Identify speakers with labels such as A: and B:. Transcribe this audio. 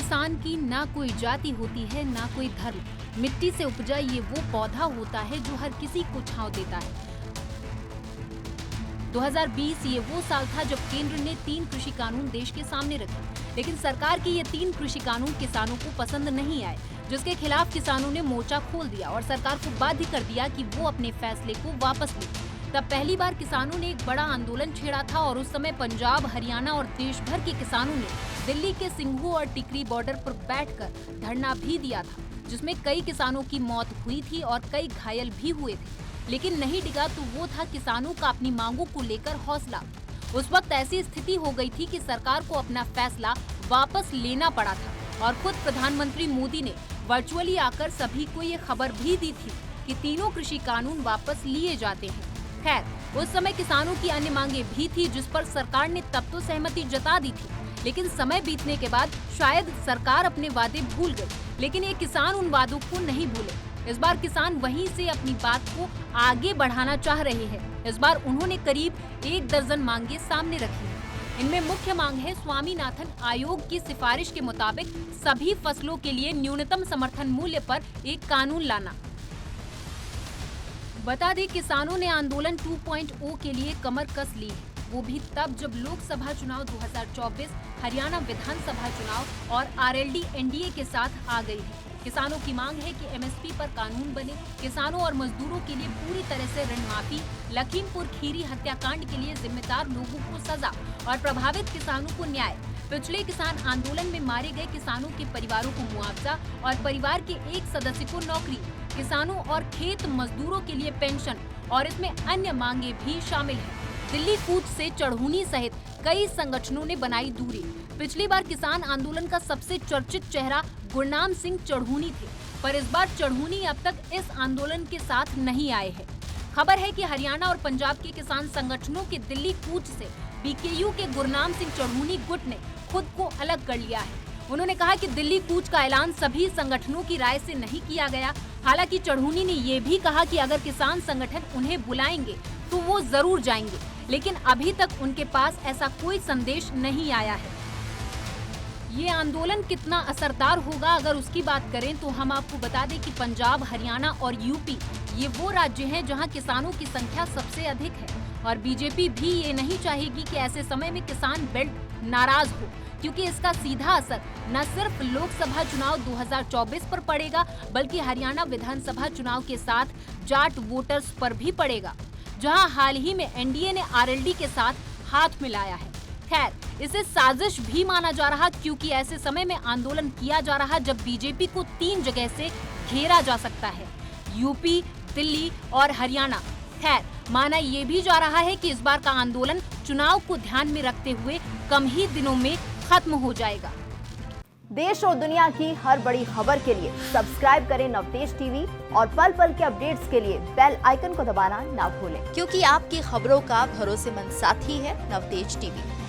A: किसान की ना कोई जाति होती है ना कोई धर्म। मिट्टी से उपजा ये वो पौधा होता है जो हर किसी को छांव देता है। 2020 ये वो साल था जब केंद्र ने 3 कृषि कानून देश के सामने रखे, लेकिन सरकार के ये 3 कृषि कानून किसानों को पसंद नहीं आए, जिसके खिलाफ किसानों ने मोर्चा खोल दिया और सरकार को बाध्य कर दिया कि वो अपने फैसले को वापस ले। तब पहली बार किसानों ने एक बड़ा आंदोलन छेड़ा था और उस समय पंजाब, हरियाणा और देश भर के किसानों ने दिल्ली के सिंघू और टिकरी बॉर्डर पर बैठकर धरना भी दिया था, जिसमें कई किसानों की मौत हुई थी और कई घायल भी हुए थे। लेकिन नहीं डिगा तो वो था किसानों का अपनी मांगों को लेकर हौसला। उस वक्त ऐसी स्थिति हो गई थी कि सरकार को अपना फैसला वापस लेना पड़ा था और खुद प्रधानमंत्री मोदी ने वर्चुअली आकर सभी को ये खबर भी दी थी कि तीनों कृषि कानून वापस लिए जाते हैं। खैर, उस समय किसानों की अन्य मांगे भी थी जिस पर सरकार ने तब तो सहमति जता दी थी, लेकिन समय बीतने के बाद शायद सरकार अपने वादे भूल गई, लेकिन ये किसान उन वादों को नहीं भूले। इस बार किसान वहीं से अपनी बात को आगे बढ़ाना चाह रहे हैं। इस बार उन्होंने करीब 1 दर्जन मांगे सामने रखी हैं। इनमें मुख्य मांग है स्वामीनाथन आयोग की सिफारिश के मुताबिक सभी फसलों के लिए न्यूनतम समर्थन मूल्य पर एक कानून लाना। बता दें, किसानों ने आंदोलन 2.0 के लिए कमर कस ली है, वो भी तब जब लोकसभा चुनाव 2024, हरियाणा विधानसभा चुनाव और आरएलडी एनडीए के साथ आ गई है। किसानों की मांग है कि एमएसपी पर कानून बने, किसानों और मजदूरों के लिए पूरी तरह से ऋण माफी, लखीमपुर खीरी हत्याकांड के लिए जिम्मेदार लोगों को सजा और प्रभावित किसानों को न्याय। पिछले किसान आंदोलन में मारे गए किसानों के परिवारों को मुआवजा और परिवार के एक सदस्य को नौकरी, किसानों और खेत मजदूरों के लिए पेंशन और इसमें अन्य मांगे भी शामिल हैं। दिल्ली कूच से चढ़ूनी सहित कई संगठनों ने बनाई दूरी। पिछली बार किसान आंदोलन का सबसे चर्चित चेहरा गुरनाम सिंह चढ़ूनी थे, पर इस बार चढ़ूनी अब तक इस आंदोलन के साथ नहीं आए हैं। खबर है कि हरियाणा और पंजाब के किसान संगठनों के दिल्ली कूच से बीकेयू के गुरनाम सिंह चढ़ूनी गुट ने खुद को अलग कर लिया है। उन्होंने कहा कि दिल्ली कूच का ऐलान सभी संगठनों की राय से नहीं किया गया। हालांकि चढ़ूनी ने ये भी कहा कि अगर किसान संगठन उन्हें बुलाएंगे तो वो जरूर जाएंगे, लेकिन अभी तक उनके पास ऐसा कोई संदेश नहीं आया है। ये आंदोलन कितना असरदार होगा अगर उसकी बात करें तो हम आपको बता दें कि पंजाब, हरियाणा और यूपी ये वो राज्य हैं जहां किसानों की संख्या सबसे अधिक है और बीजेपी भी ये नहीं चाहेगी कि ऐसे समय में किसान बेल्ट नाराज हो, क्योंकि इसका सीधा असर न सिर्फ लोकसभा चुनाव 2024 पर पड़ेगा बल्कि हरियाणा विधानसभा चुनाव के साथ जाट वोटर्स पर भी पड़ेगा, जहां हाल ही में एनडीए ने आरएलडी के साथ हाथ मिलाया है। खैर, इसे साजिश भी माना जा रहा क्योंकि ऐसे समय में आंदोलन किया जा रहा जब बीजेपी को 3 जगह से घेरा जा सकता है, यूपी, दिल्ली और हरियाणा। खैर, माना ये भी जा रहा है कि इस बार का आंदोलन चुनाव को ध्यान में रखते हुए कम ही दिनों में खत्म हो जाएगा।
B: देश और दुनिया की हर बड़ी खबर के लिए सब्सक्राइब करें नवतेज टीवी और पल पल के अपडेट्स के लिए बेल आइकन को दबाना ना भूलें,
C: क्योंकि आपकी खबरों का भरोसेमंद साथी है नवतेज टीवी।